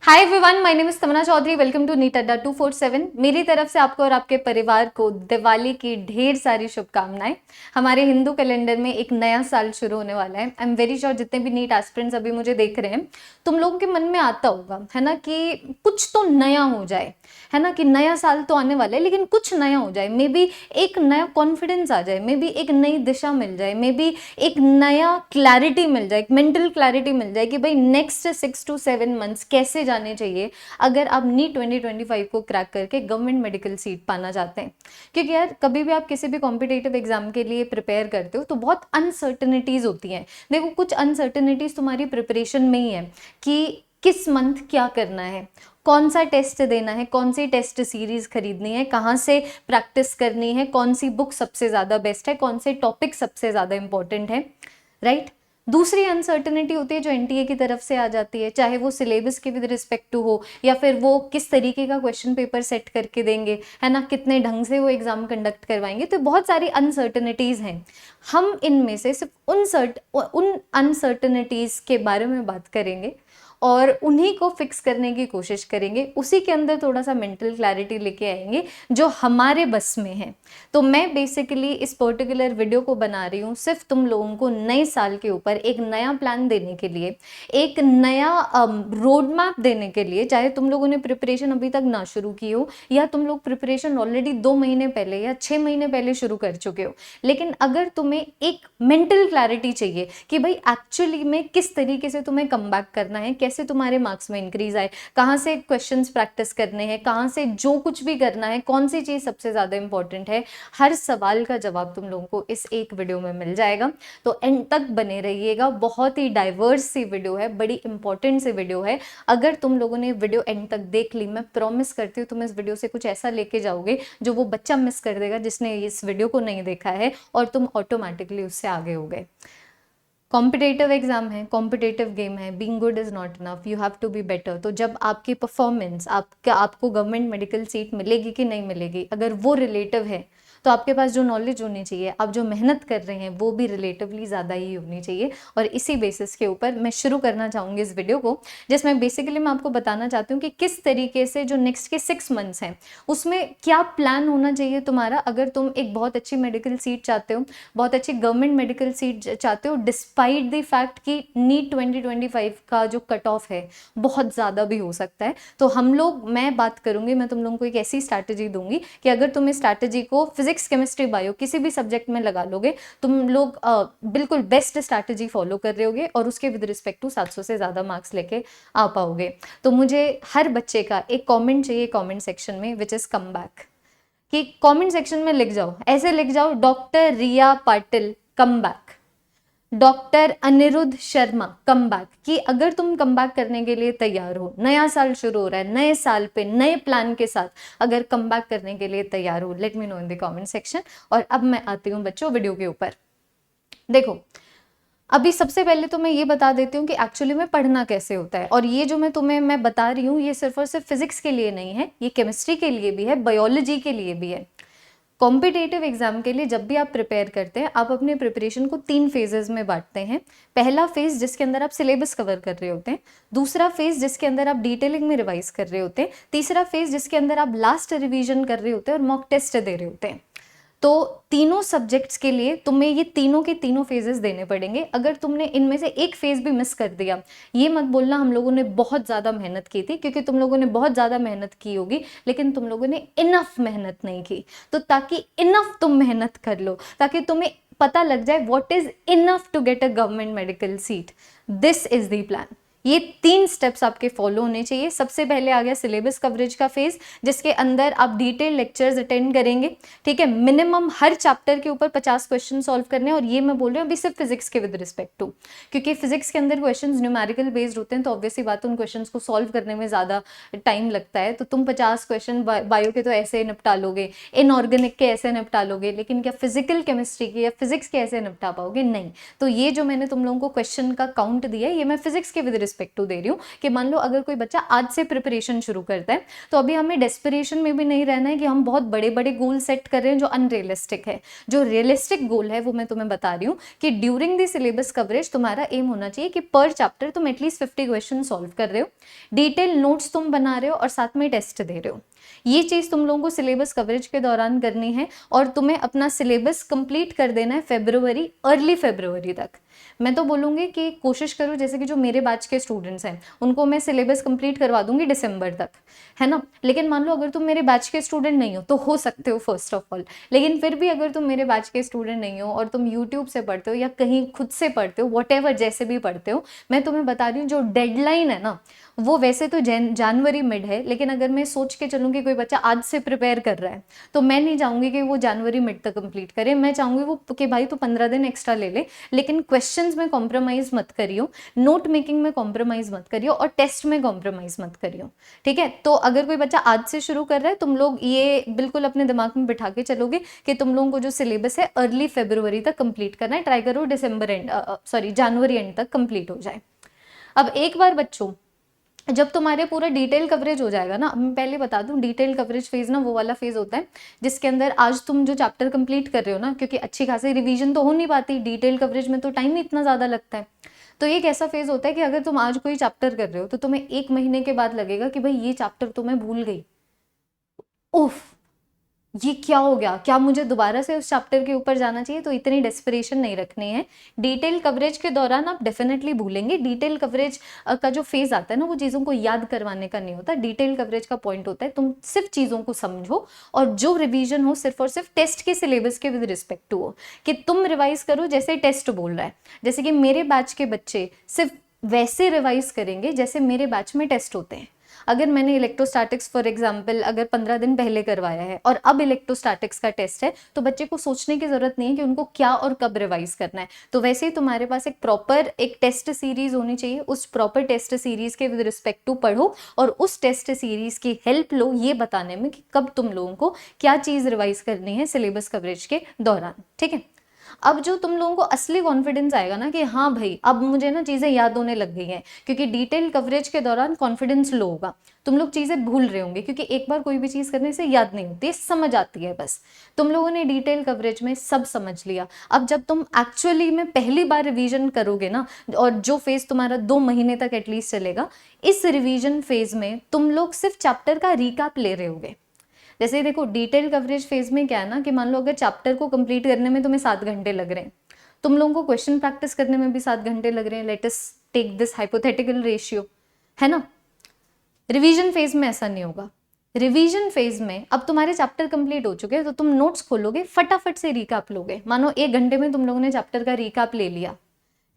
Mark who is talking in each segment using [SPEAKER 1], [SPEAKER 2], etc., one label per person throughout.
[SPEAKER 1] Hi everyone, my name is Tamanna Chaudhary. Welcome to NEET Adda 247। मेरी तरफ से आपको और आपके परिवार को दिवाली की ढेर सारी शुभकामनाएं। हमारे हिंदू कैलेंडर में एक नया साल शुरू होने वाला है। आई एम वेरी श्योर जितने भी नीट एस्पिरेंट्स अभी मुझे देख रहे हैं, तुम लोगों के मन में आता होगा, है ना, कि कुछ तो नया हो जाए, है ना, कि नया साल तो आने वाला है लेकिन कुछ नया हो जाए। मे बी एक नया कॉन्फिडेंस आ जाए, मे बी एक नई दिशा मिल जाए, मे बी एक नया क्लैरिटी मिल जाए, एक मेंटल क्लैरिटी मिल जाए कि भाई नेक्स्ट 6 to 7 मंथ्स कैसे जाने चाहिए अगर आप नीट 2025 को क्रैक करके गवर्नमेंट मेडिकल सीट पाना चाहते हैं। क्योंकि यार कभी भी आप किसी भी कॉम्पिटेटिव एग्जाम के लिए प्रिपेयर करते हो तो बहुत अनसर्टनिटीज होती हैं। देखो, कुछ अनसर्टनिटीज तुम्हारी प्रिपरेशन में ही है कि किस मंथ क्या करना है, कौन सा टेस्ट देना है, कौन सी टेस्ट सीरीज खरीदनी है, कहाँ से प्रैक्टिस करनी है, कौन सी बुक सबसे ज़्यादा बेस्ट है, कौन से टॉपिक सबसे ज़्यादा इंपॉर्टेंट है, राइट। दूसरी अनसर्टनिटी होती है जो एनटीए की तरफ से आ जाती है, चाहे वो सिलेबस के विद रिस्पेक्ट टू हो या फिर वो किस तरीके का क्वेश्चन पेपर सेट करके देंगे, है ना, कितने ढंग से वो एग्जाम कंडक्ट करवाएंगे। तो बहुत सारी अनसर्टनिटीज़ हैं। हम इनमें से सिर्फ उन अनसर्टनिटीज़ के बारे में बात करेंगे और उन्हीं को फिक्स करने की कोशिश करेंगे। उसी के अंदर थोड़ा सा मेंटल क्लैरिटी लेके आएंगे जो हमारे बस में है। तो मैं बेसिकली इस पर्टिकुलर वीडियो को बना रही हूँ सिर्फ तुम लोगों को नए साल के ऊपर एक नया प्लान देने के लिए, एक नया रोड मैप देने के लिए। चाहे तुम लोगों ने प्रिपरेशन अभी तक ना शुरू की हो या तुम लोग प्रिपरेशन ऑलरेडी 2 महीने पहले या 6 महीने पहले शुरू कर चुके हो, लेकिन अगर तुम्हें एक मेंटल क्लैरिटी चाहिए कि भाई एक्चुअली में किस तरीके से तुम्हें कम बैक करना है, कैसे तुम्हारे मार्क्स में इंक्रीज आए, कहाँ से क्वेश्चंस प्रैक्टिस करने हैं, कहाँ से जो कुछ भी करना है, कौन सी चीज़ सबसे ज़्यादा इंपॉर्टेंट है, हर सवाल का जवाब तुम लोगों को इस एक वीडियो में मिल जाएगा। तो एंड तक बने रहिएगा। बहुत ही डाइवर्स सी वीडियो है, बड़ी इंपॉर्टेंट सी वीडियो है। अगर तुम लोगों ने वीडियो एंड तक देख ली, मैं प्रॉमिस करती हूँ तुम इस वीडियो से कुछ ऐसा लेके जाओगे जो वो बच्चा मिस कर देगा जिसने इस वीडियो को नहीं देखा है, और तुम ऑटोमेटिकली उससे आगे हो गए। कॉम्पिटेटिव एग्जाम है, कॉम्पिटेटिव गेम है, being good is not enough, you have to be better. तो जब आपकी परफॉर्मेंस, आपको गवर्नमेंट मेडिकल सीट मिलेगी कि नहीं मिलेगी, अगर वो रिलेटिव है तो आपके पास जो नॉलेज होनी चाहिए, आप जो मेहनत कर रहे हैं, वो भी रिलेटिवली ज़्यादा ही होनी चाहिए। और इसी बेसिस के ऊपर मैं शुरू करना चाहूँगी इस वीडियो को, जिसमें बेसिकली मैं आपको बताना चाहती हूँ कि किस तरीके से जो नेक्स्ट के 6 मंथ्स हैं उसमें क्या प्लान होना चाहिए तुम्हारा। अगर तुम एक बहुत अच्छी मेडिकल सीट चाहते हो, बहुत अच्छी गवर्नमेंट मेडिकल सीट चाहते हो, डिस्पाइट द फैक्ट कि नीट 2025 का जो कट ऑफ है बहुत ज़्यादा भी हो सकता है, तो मैं बात करूँगी, मैं तुम लोगों को एक ऐसी स्ट्रैटेजी दूंगी कि अगर तुम इस स्ट्रैटेजी को फिजिक्स, केमिस्ट्री, बायो किसी भी सब्जेक्ट में लगा लोगे, तुम लोग बिल्कुल बेस्ट स्ट्रैटेजी फॉलो कर रहे होगे और उसके विद रिस्पेक्ट टू 700 से ज़्यादा मार्क्स लेके आ पाओगे। तो मुझे हर बच्चे का एक कमेंट चाहिए कमेंट सेक्शन में, विच इज़ कम बैक। कि कमेंट सेक्शन में लिख जाओ, ऐसे लिख जाओ, doctor Riya Patil come back, doctor Anirudh Sharma come back. कि अगर तुम कम बैक करने के लिए तैयार हो, नया साल शुरू हो रहा है, नए साल पे नए प्लान के साथ अगर कम बैक करने के लिए तैयार हो, let me know in the comment section. और अब मैं आती हूँ बच्चों वीडियो के ऊपर। देखो, अभी सबसे पहले तो मैं ये बता देती हूँ कि एक्चुअली में पढ़ना कैसे होता है। और ये जो मैं बता रही हूँ, ये सिर्फ और सिर्फ फिजिक्स के लिए नहीं है, ये केमिस्ट्री के लिए भी है, बायोलॉजी के लिए भी है। कॉम्पिटेटिव एग्जाम के लिए जब भी आप प्रिपेयर करते हैं, आप अपने प्रिपरेशन को 3 फेजेस में बांटते हैं। पहला फेज जिसके अंदर आप सिलेबस कवर कर रहे होते हैं, दूसरा फेज जिसके अंदर आप डिटेलिंग में रिवाइज कर रहे होते हैं, तीसरा फेज जिसके अंदर आप लास्ट रिवीजन कर रहे होते हैं और मॉक टेस्ट दे रहे होते हैं। तो तीनों सब्जेक्ट्स के लिए तुम्हें ये तीनों के तीनों फेजेस देने पड़ेंगे। अगर तुमने इनमें से एक फेज भी मिस कर दिया, ये मत बोलना हम लोगों ने बहुत ज़्यादा मेहनत की थी, क्योंकि तुम लोगों ने बहुत ज़्यादा मेहनत की होगी लेकिन तुम लोगों ने इनफ मेहनत नहीं की। तो ताकि इनफ तुम मेहनत कर लो, ताकि तुम्हें पता लग जाए what is enough to get a government medical seat, this is the plan. ये 3 स्टेप्स आपके फॉलो होने चाहिए। सबसे पहले आ गया सिलेबस कवरेज का फेज, जिसके अंदर आप डिटेल लेक्चर्स अटेंड करेंगे, ठीक है। मिनिमम हर चैप्टर के ऊपर 50 क्वेश्चन सॉल्व करने हैं। और ये मैं बोल रही हूँ अभी सिर्फ फिजिक्स के विद रिस्पेक्ट टू, क्योंकि फिजिक्स के अंदर क्वेश्चंस न्यूमेरिकल बेस्ड होते हैं, तो ऑब्वियसली बात उन क्वेश्चंस को सॉल्व करने में ज़्यादा टाइम लगता है। तो तुम 50 क्वेश्चन बायो के तो ऐसे निपटा लोगे, इनऑर्गेनिक के ऐसे निपटा लोगे, लेकिन क्या फिजिकल केमिस्ट्री के या फिजिक्स के ऐसे निपटा पाओगे? नहीं। तो ये जो मैंने तुम लोगों को क्वेश्चन का काउंट दिया है, ये मैं फिजिक्स के विद रिस्पेक्ट टू दे रही हूँ कि मान लो अगर कोई बच्चा आज से प्रिपरेशन शुरू करता है तो अभी हमें डेस्परेशन में भी नहीं रहना है कि हम बहुत बड़े बड़े गोल सेट कर रहे हैं जो अनरियलिस्टिक है। जो रियलिस्टिक गोल है वो मैं तुम्हें बता रही हूँ कि ड्यूरिंग द सिलेबस कवरेज तुम्हारा एम होना चाहिए कि पर चैप्टर तुम एटलीस्ट 50 क्वेश्चन सॉल्व कर रहे हो, डिटेल नोट्स तुम बना रहे हो और साथ में टेस्ट दे रहे हो। ये चीज तुम लोगों को सिलेबस कवरेज के दौरान करनी है और तुम्हें अपना सिलेबस कंप्लीट कर देना है फरवरी, अर्ली फरवरी तक। मैं तो बोलूँगी कि कोशिश करो, जैसे कि जो मेरे बैच के स्टूडेंट्स हैं उनको मैं सिलेबस कंप्लीट करवा दूंगी दिसंबर तक, है ना। लेकिन मान लो अगर तुम मेरे बैच के स्टूडेंट नहीं हो तो हो सकते हो फर्स्ट ऑफ ऑल, लेकिन फिर भी अगर तुम मेरे बैच के स्टूडेंट नहीं हो और तुम यूट्यूब से पढ़ते हो या कहीं खुद से पढ़ते हो, वॉट जैसे भी पढ़ते हो, मैं तुम्हें बता रही हूँ जो डेडलाइन है ना वो वैसे तो जनवरी मिड है, लेकिन अगर मैं सोच के चलूँ कि कोई बच्चा आज से प्रिपेयर कर रहा है तो मैं नहीं चाहूँगी कि वो जनवरी मिड तक कंप्लीट करे। मैं चाहूँगी वो कि भाई तो 15 दिन एक्स्ट्रा ले ले, लेकिन क्वेश्चंस में कॉम्प्रोमाइज़ मत करियो, नोट मेकिंग में कॉम्प्रोमाइज़ मत करियो और टेस्ट में कॉम्प्रोमाइज़ मत करियो, ठीक है। तो अगर कोई बच्चा आज से शुरू कर रहा है तुम लोग ये बिल्कुल अपने दिमाग में बिठा के चलोगे कि तुम लोगों को जो सिलेबस है अर्ली फरवरी तक कंप्लीट करना है। ट्राई करो जनवरी एंड तक कंप्लीट हो जाए। अब एक बार बच्चों जब तुम्हारे पूरा डिटेल कवरेज हो जाएगा ना, मैं पहले बता दूं डिटेल कवरेज फेज ना वो वाला फेज होता है जिसके अंदर आज तुम जो चैप्टर कंप्लीट कर रहे हो ना, क्योंकि अच्छी खासी रिवीजन तो हो नहीं पाती, डिटेल कवरेज में तो टाइम ही इतना ज़्यादा लगता है। तो एक ऐसा फेज होता है कि अगर तुम आज कोई चैप्टर कर रहे हो तो तुम्हें 1 महीने के बाद लगेगा कि भाई ये चैप्टर तो मैं भूल गई, उफ ये क्या हो गया, क्या मुझे दोबारा से उस चैप्टर के ऊपर जाना चाहिए। तो इतनी डेस्परेशन नहीं रखनी है। डिटेल कवरेज के दौरान आप डेफिनेटली भूलेंगे। डिटेल कवरेज का जो फेज आता है ना वो चीज़ों को याद करवाने का नहीं होता। डिटेल कवरेज का पॉइंट होता है तुम सिर्फ चीज़ों को समझो और जो रिवीजन हो सिर्फ और सिर्फ टेस्ट के सिलेबस के विद रिस्पेक्ट टू हो, कि तुम रिवाइज करो जैसे टेस्ट बोल रहा है। जैसे कि मेरे बैच के बच्चे सिर्फ वैसे रिवाइज करेंगे जैसे मेरे बैच में टेस्ट होते हैं। अगर मैंने इलेक्ट्रोस्टैटिक्स फॉर एग्जांपल अगर 15 दिन पहले करवाया है और अब इलेक्ट्रोस्टैटिक्स का टेस्ट है तो बच्चे को सोचने की जरूरत नहीं है कि उनको क्या और कब रिवाइज करना है। तो वैसे ही तुम्हारे पास एक प्रॉपर एक टेस्ट सीरीज होनी चाहिए, उस प्रॉपर टेस्ट सीरीज के विद रिस्पेक्ट टू पढ़ो और उस टेस्ट सीरीज की हेल्प लो ये बताने में कि कब तुम लोगों को क्या चीज रिवाइज करनी है सिलेबस कवरेज के दौरान, ठीक है। अब जो तुम लोगों को असली कॉन्फिडेंस आएगा ना कि हाँ भाई अब मुझे ना चीज़ें याद होने लग गई हैं, क्योंकि डिटेल कवरेज के दौरान कॉन्फिडेंस लो होगा, तुम लोग चीज़ें भूल रहे होंगे क्योंकि एक बार कोई भी चीज़ करने से याद नहीं होती, समझ आती है बस। तुम लोगों ने डिटेल कवरेज में सब समझ लिया। अब जब तुम एक्चुअली में पहली बार रिवीजन करोगे ना, और जो फेज तुम्हारा 2 महीने तक एटलीस्ट चलेगा, इस रिवीजन फेज में तुम लोग सिर्फ चैप्टर का रिकैप ले रहे होगे। जैसे देखो डिटेल कवरेज फेज में क्या है ना कि मान लो अगर चैप्टर को कंप्लीट करने में तुम्हें 7 घंटे लग रहे हैं, तुम लोगों को क्वेश्चन प्रैक्टिस करने में भी 7 घंटे लग रहे हैं, let us take this hypothetical ratio, है ना। रिवीजन फेज में ऐसा नहीं होगा। रिवीजन फेज में अब तुम्हारे चैप्टर कंप्लीट हो चुके हैं तो तुम नोट्स खोलोगे, फटाफट से रिकैप लोगे। मानो 1 घंटे में तुम लोगों ने चैप्टर का रिकैप ले लिया,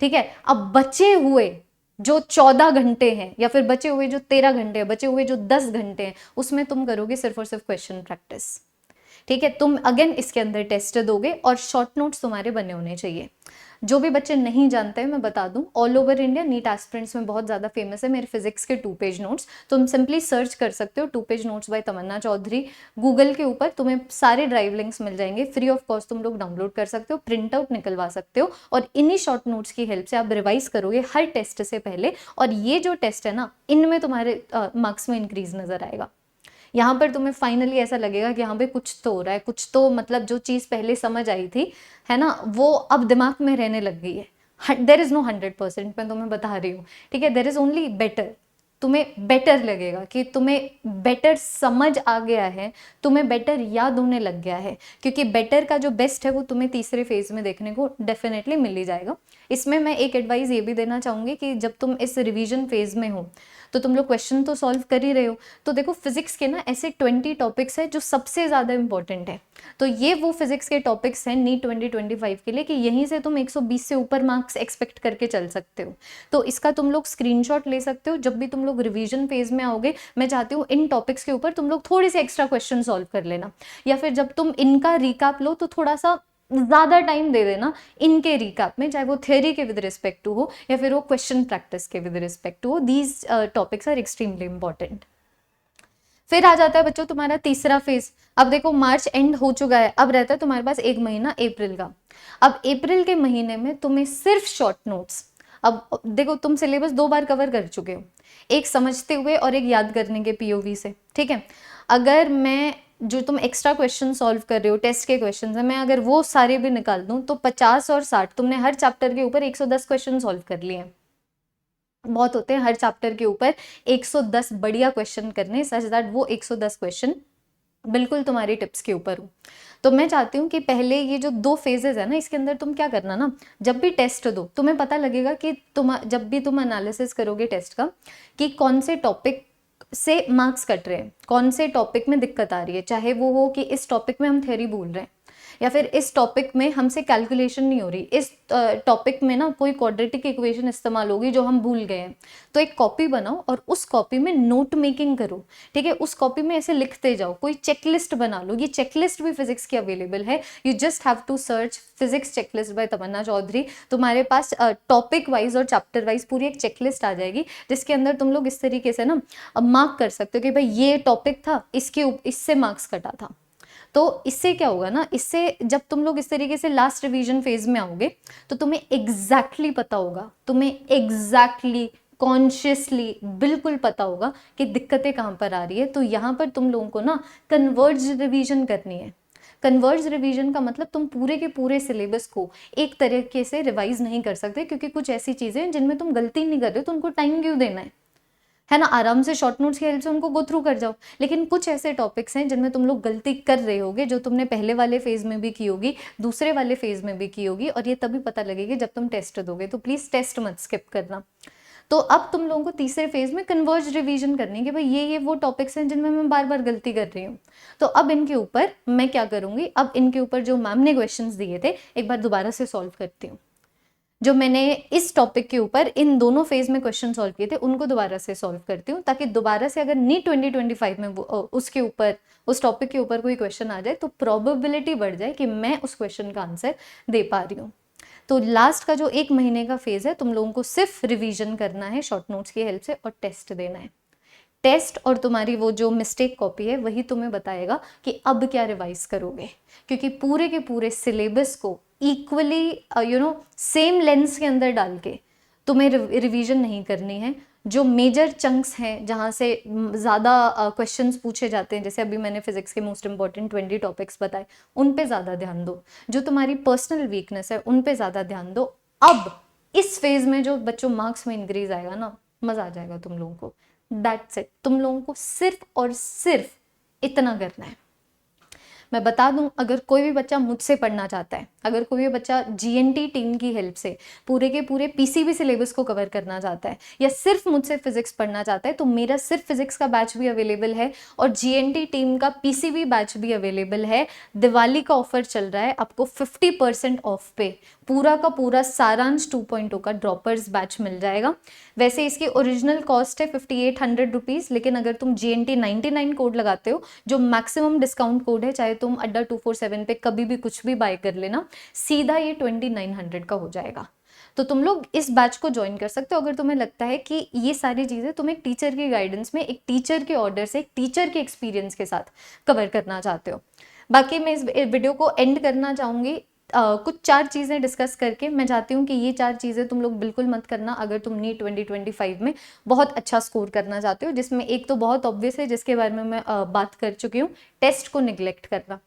[SPEAKER 1] ठीक है। अब बचे हुए जो 14 घंटे हैं या फिर बचे हुए जो 13 घंटे हैं, बचे हुए जो 10 घंटे हैं, उसमें तुम करोगे सिर्फ और सिर्फ क्वेश्चन प्रैक्टिस, ठीक है। तुम अगेन इसके अंदर टेस्ट दोगे और शॉर्ट नोट्स तुम्हारे बने होने चाहिए। जो भी बच्चे नहीं जानते हैं मैं बता दूं, all over India NEET aspirants में बहुत ज़्यादा फेमस है मेरे फिजिक्स के 2 पेज नोट्स। तुम सिंपली सर्च कर सकते हो 2 page notes by Tamanna Chaudhary, Google के ऊपर तुम्हें सारे ड्राइव लिंक्स मिल जाएंगे, फ्री ऑफ कॉस्ट तुम लोग डाउनलोड कर सकते हो, प्रिंट आउट निकलवा सकते हो और इन्हीं शॉर्ट नोट्स की हेल्प से आप रिवाइज करोगे हर टेस्ट से पहले। और ये जो टेस्ट है ना, इनमें तुम्हारे मार्क्स में इंक्रीज नजर आएगा। यहाँ पर तुम्हें फाइनली ऐसा लगेगा कि यहाँ पे कुछ तो हो रहा है, कुछ तो मतलब जो चीज़ पहले समझ आई थी, है ना, वो अब दिमाग में रहने लग गई है। देर इज़ नो 100%, मैं तुम्हें बता रही हूँ, ठीक है। There is only better. तुम्हें बेटर लगेगा कि तुम्हें बेटर समझ आ गया है, तुम्हें बेटर याद होने लग गया है, क्योंकि बेटर का जो बेस्ट है वो तुम्हें तीसरे फेज में देखने को डेफिनेटली मिल ही जाएगा। इसमें मैं एक एडवाइस ये भी देना चाहूँगी कि जब तुम इस रिवीजन फेज में हो तो तुम लोग क्वेश्चन तो सॉल्व कर ही रहे हो, तो देखो फिजिक्स के ना ऐसे 20 टॉपिक्स हैं जो सबसे ज़्यादा इंपॉर्टेंट है। तो ये वो फिजिक्स के टॉपिक्स हैं नीट 2025 के लिए कि यहीं से तुम 120 से ऊपर मार्क्स एक्सपेक्ट करके चल सकते हो। तो इसका तुम लोग स्क्रीनशॉट ले सकते हो जब भी तुम लोग रिवीजन फेज में आओगे। मैं चाहती हूँ इन टॉपिक्स के ऊपर तुम लोग थोड़े से एक्स्ट्रा क्वेश्चन सॉल्व कर लेना, या फिर जब तुम इनका रिकैप लो तो थोड़ा सा ज़्यादा टाइम दे देना इनके रिकैप में, चाहे वो थ्योरी के विद रिस्पेक्ट टू हो या फिर वो क्वेश्चन प्रैक्टिस के विद रिस्पेक्ट टू हो। These topics are extremely important. फिर आ जाता है बच्चों तुम्हारा तीसरा फेज। अब देखो मार्च एंड हो चुका है, अब रहता है तुम्हारे पास 1 महीना अप्रैल का। अब अप्रैल के महीने में तुम्हें सिर्फ शॉर्ट नोट्स, अब देखो, तुम सिलेबस 2 बार कवर कर चुके हो, एक समझते हुए और एक याद करने के पीओवी से, ठीक है। अगर मैं जो तुम एक्स्ट्रा क्वेश्चन सॉल्व कर रहे हो, टेस्ट के क्वेश्चन है, मैं अगर वो सारे भी निकाल दूं तो 50 और 60, तुमने हर चैप्टर के ऊपर 110 क्वेश्चन सॉल्व कर लिए हैं। बहुत होते हैं हर चैप्टर के ऊपर 110 बढ़िया क्वेश्चन करने, सच दैट वो 110 क्वेश्चन बिल्कुल तुम्हारी टिप्स के ऊपर हूँ। तो मैं चाहती हूँ कि पहले ये जो 2 फेजेस है ना, इसके अंदर तुम क्या करना ना, जब भी टेस्ट दो तुम्हें पता लगेगा कि तुम जब भी तुम एनालिसिस करोगे टेस्ट का कि कौन से टॉपिक से मार्क्स कट रहे हैं, कौन से टॉपिक में दिक्कत आ रही है, चाहे वो हो कि इस टॉपिक में हम थ्योरी भूल रहे हैं, या फिर इस टॉपिक में हमसे कैलकुलेशन नहीं हो रही, इस टॉपिक में ना कोई क्वाड्रेटिक इक्वेशन इस्तेमाल होगी जो हम भूल गए हैं। तो एक कॉपी बनाओ और उस कॉपी में नोट मेकिंग करो, ठीक है। उस कॉपी में ऐसे लिखते जाओ, कोई चेकलिस्ट बना लो, ये चेकलिस्ट भी फिजिक्स की अवेलेबल है, you just have to search physics checklist by Tamanna Chaudhary. तुम्हारे पास टॉपिक वाइज और चैप्टर वाइज पूरी एक चेकलिस्ट आ जाएगी, जिसके अंदर तुम लोग इस तरीके से ना मार्क कर सकते हो कि भाई ये टॉपिक था, इससे मार्क्स कटा था। तो इससे क्या होगा ना, इससे जब तुम लोग इस तरीके से लास्ट रिवीजन फेज में आओगे तो तुम्हें एग्जैक्टली पता होगा, तुम्हें एग्जैक्टली कॉन्शियसली बिल्कुल पता होगा कि दिक्कतें कहाँ पर आ रही है। तो यहाँ पर तुम लोगों को ना कन्वर्ज रिवीजन करनी है। कन्वर्ज रिवीजन का मतलब तुम पूरे के पूरे सिलेबस को एक तरीके से रिवाइज नहीं कर सकते, क्योंकि कुछ ऐसी चीजें हैं जिनमें तुम गलती नहीं कर रहे हो, तो उनको टाइम क्यों देना है ना। आराम से शॉर्ट नोट्स की हेल्प से उनको गो थ्रू कर जाओ। लेकिन कुछ ऐसे टॉपिक्स हैं जिनमें तुम लोग गलती कर रहे होगे, जो तुमने पहले वाले फेज में भी की होगी, दूसरे वाले फेज में भी की होगी, और ये तभी पता लगेगी जब तुम टेस्ट दोगे। तो प्लीज टेस्ट मत स्किप करना। तो अब तुम लोगों को तीसरे फेज में कन्वर्ज रिवीजन करनी है कि भाई ये वो टॉपिक्स हैं जिनमें मैं बार बार गलती कर रही हूँ। तो अब इनके ऊपर मैं क्या करूंगी, अब इनके ऊपर जो मैम ने क्वेश्चंस दिए थे एक बार दोबारा से सॉल्व करती हूँ। जो मैंने इस टॉपिक के ऊपर इन दोनों फेज में क्वेश्चन सॉल्व किए थे उनको दोबारा से सॉल्व करती हूँ, ताकि दोबारा से अगर नीट 2025 में उसके ऊपर उस टॉपिक के ऊपर कोई क्वेश्चन आ जाए तो प्रोबेबिलिटी बढ़ जाए कि मैं उस क्वेश्चन का आंसर दे पा रही हूँ। तो लास्ट का जो 1 महीने का फेज है, तुम लोगों को सिर्फ रिवीजन करना है शॉर्ट नोट्स की हेल्प से और टेस्ट देना है। टेस्ट और तुम्हारी वो जो मिस्टेक कॉपी है वही तुम्हें बताएगा कि अब क्या रिवाइज करोगे, क्योंकि पूरे के पूरे सिलेबस को इक्वली सेम लेंस के अंदर डाल के तुम्हें रिवीजन नहीं करनी है। जो मेजर चंक्स हैं जहाँ से ज़्यादा क्वेश्चंस पूछे जाते हैं, जैसे अभी मैंने फिजिक्स के मोस्ट इंपॉर्टेंट 20 टॉपिक्स बताए, उन पे ज़्यादा ध्यान दो। जो तुम्हारी पर्सनल वीकनेस है उन पे ज़्यादा ध्यान दो। अब इस फेज में जो बच्चों मार्क्स में इंक्रीज आएगा ना, मज़ा आ जाएगा तुम लोगों को। That's it. तुम लोगों को सिर्फ और सिर्फ इतना करना है। मैं बता दूं, अगर कोई भी बच्चा मुझसे पढ़ना चाहता है, अगर कोई भी बच्चा जीएनटी टीम की हेल्प से पूरे के पूरे पीसीबी सिलेबस को कवर करना चाहता है, या सिर्फ मुझसे फिजिक्स पढ़ना चाहता है, तो मेरा सिर्फ फिजिक्स का बैच भी अवेलेबल है और जीएनटी टीम का पीसीबी बैच भी अवेलेबल है। दिवाली का ऑफर चल रहा है, आपको 50% ऑफ पे पूरा का पूरा सारांश 2.0 का ड्रॉपर्स बैच मिल जाएगा। वैसे इसकी ओरिजिनल कॉस्ट है 5800 रुपीज़, लेकिन अगर तुम GNT 99 कोड लगाते हो, जो मैक्सिमम डिस्काउंट कोड है, चाहे तुम अड्डा 247 पे कभी भी कुछ भी बाय कर लेना, सीधा ये 2900 का हो जाएगा। तो तुम लोग इस बैच को ज्वाइन कर सकते हो अगर तुम्हें लगता है कि ये सारी चीज़ें तुम एक टीचर की गाइडेंस में, एक टीचर के ऑर्डर से, एक टीचर के एक्सपीरियंस के साथ कवर करना चाहते हो। बाकी मैं इस वीडियो को एंड करना चाहूँगी कुछ 4 चीज़ें डिस्कस करके। मैं चाहती हूँ कि ये 4 चीज़ें तुम लोग बिल्कुल मत करना अगर तुम नीट 2025 में बहुत अच्छा स्कोर करना चाहते हो, जिसमें एक तो बहुत ऑब्वियस है, जिसके बारे में मैं बात कर चुकी हूँ, टेस्ट को निगलेक्ट करना।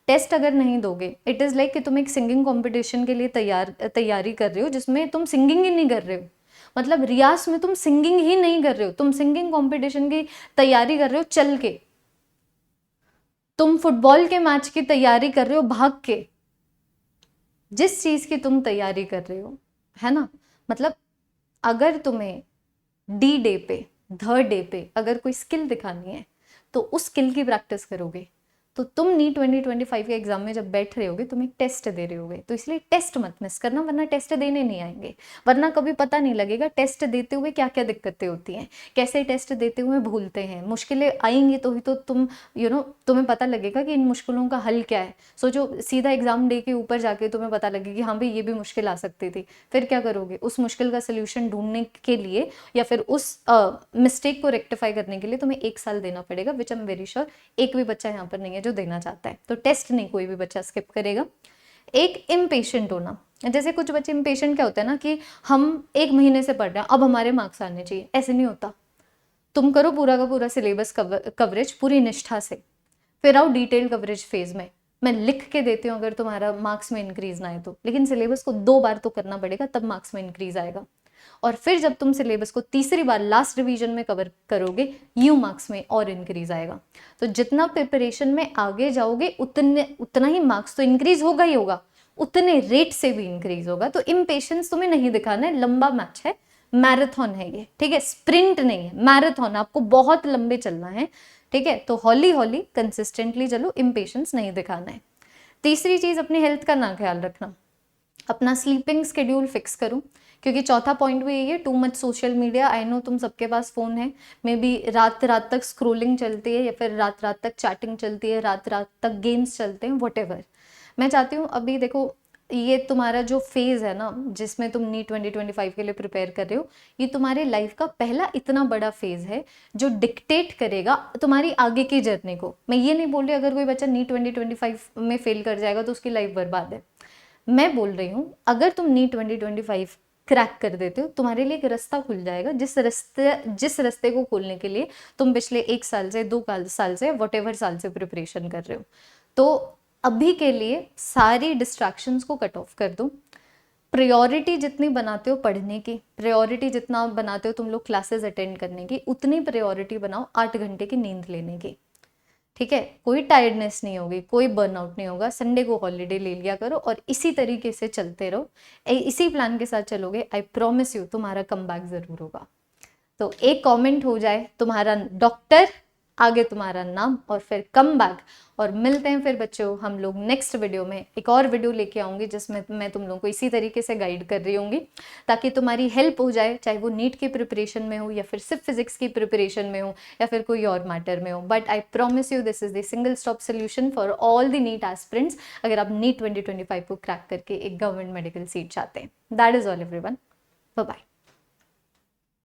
[SPEAKER 1] टेस्ट अगर नहीं दोगे, इट इज़ लाइक कि तुम एक सिंगिंग कॉम्पिटिशन के लिए तैयारी कर रहे हो जिसमें तुम सिंगिंग ही नहीं कर रहे हो। मतलब रियाज में तुम सिंगिंग ही नहीं कर रहे हो, तुम सिंगिंग कॉम्पिटिशन की तैयारी कर रहे हो चल के, तुम फुटबॉल के मैच की तैयारी कर रहे हो भाग के। जिस चीज की तुम तैयारी कर रहे हो, है ना, मतलब अगर तुम्हें D-Day पे, थर्ड डे पे अगर कोई स्किल दिखानी है तो उस स्किल की प्रैक्टिस करोगे। तो तुम नीट 2025 के एग्जाम में जब बैठ रहे होगे, तुम एक टेस्ट दे रहे होगे, तो इसलिए टेस्ट मत मिस करना, वरना टेस्ट देने नहीं आएंगे, वरना कभी पता नहीं लगेगा टेस्ट देते हुए क्या क्या दिक्कतें होती हैं, कैसे टेस्ट देते हुए भूलते हैं, मुश्किलें आएंगी तो ही तो तुम तुम्हें पता लगेगा कि इन मुश्किलों का हल क्या है। सोचो, सीधा एग्जाम डे के ऊपर जाके तुम्हें पता लगेगा कि हाँ भाई ये भी मुश्किल आ सकती थी, फिर क्या करोगे? उस मुश्किल का सोल्यूशन ढूंढने के लिए या फिर उस मिस्टेक को रेक्टिफाई करने के लिए तुम्हें 1 साल देना पड़ेगा, विच आई एम वेरी श्योर एक भी बच्चा यहाँ पर नहीं है जो देना चाहता है। तो टेस्ट नहीं कोई भी बच्चा स्किप करेगा। एक इम्पेशेंट होना, जैसे कुछ बच्चे इम्पेशेंट क्या होते हैं ना कि हम 1 महीने से पढ़ रहे हैं, अब हमारे मार्क्स आने चाहिए, ऐसे नहीं होता। तुम करो पूरा का पूरा सिलेबस कवरेज पूरी निष्ठा से, फिर आओ डिटेल कवरेज फेज में। मैं लिख के देती हूँ अगर तुम्हारा मार्क्स में इंक्रीज ना आए तो, लेकिन सिलेबस को 2 बार तो करना पड़ेगा, तब मार्क्स में इंक्रीज आएगा। और फिर जब तुम सिलेबस को तीसरी बार लास्ट रिवीजन में कवर करोगे, यूं मार्क्स में और इंक्रीज आएगा। तो जितना प्रिपरेशन में आगे जाओगे उतना ही मार्क्स तो इंक्रीज होगा ही होगा, उतने रेट से भी इंक्रीज होगा। तो इम्पेशेंस तुम्हें नहीं दिखाना है, लंबा मैच है, मैराथन है ये, ठीक है, स्प्रिंट नहीं है, मैराथन, आपको बहुत लंबे चलना है, ठीक है। तो हौली हौली कंसिस्टेंटली चलो, इम्पेशेंस नहीं दिखाना है। तीसरी चीज, अपने हेल्थ का ना ख्याल रखना, अपना स्लीपिंग शेड्यूल फिक्स करूं, क्योंकि चौथा पॉइंट भी यही है, too much social media. I know तुम सबके पास फोन है, मे बी रात रात तक स्क्रोलिंग चलती है, या फिर रात रात तक चैटिंग चलती है, रात रात तक गेम्स चलते हैं, वॉट। मैं चाहती हूँ अभी देखो, ये तुम्हारा जो फेज है ना, जिसमें तुम नीट 2025 के लिए प्रिपेयर कर रहे हो, ये तुम्हारे लाइफ का पहला इतना बड़ा फेज है जो डिक्टेट करेगा तुम्हारी आगे की जर्नी को। मैं ये नहीं बोल रही अगर कोई बच्चा नीट 2025 में फेल कर जाएगा तो उसकी लाइफ बर्बाद है। मैं बोल रही हूँ अगर तुम नीट 2025 क्रैक कर देते हो, तुम्हारे लिए एक रास्ता खुल जाएगा, जिस रास्ते को खोलने के लिए तुम पिछले 1 साल से 2 साल से वॉटेवर साल से प्रिपरेशन कर रहे हो। तो अभी के लिए सारी डिस्ट्रैक्शंस को कट ऑफ कर दो। प्रायोरिटी जितनी बनाते हो पढ़ने की, प्रायोरिटी जितना बनाते हो तुम लोग क्लासेस अटेंड करने की, उतनी प्रायोरिटी बनाओ 8 घंटे की नींद लेने की, ठीक है। कोई टायर्डनेस नहीं होगी, कोई बर्नआउट नहीं होगा, संडे को हॉलीडे ले लिया करो और इसी तरीके से चलते रहो। इसी प्लान के साथ चलोगे, आई प्रॉमिस यू तुम्हारा कमबैक जरूर होगा। तो एक कमेंट हो जाए तुम्हारा डॉक्टर, आगे तुम्हारा नाम और फिर कम बैक। और मिलते हैं फिर बच्चों हम लोग नेक्स्ट वीडियो में। एक और वीडियो लेके आऊंगी जिसमें मैं तुम लोगों को इसी तरीके से गाइड कर रही होंगी, ताकि तुम्हारी हेल्प हो जाए, चाहे वो नीट की प्रिपरेशन में हो, या फिर सिर्फ फिजिक्स की प्रिपरेशन में हो, या फिर कोई और मैटर में हो। But I promise you this is the single stop solution for all the NEET aspirants, अगर आप नीट 2025 को क्रैक करके एक गवर्नमेंट मेडिकल सीट चाहते हैं। That is all everyone, bye bye.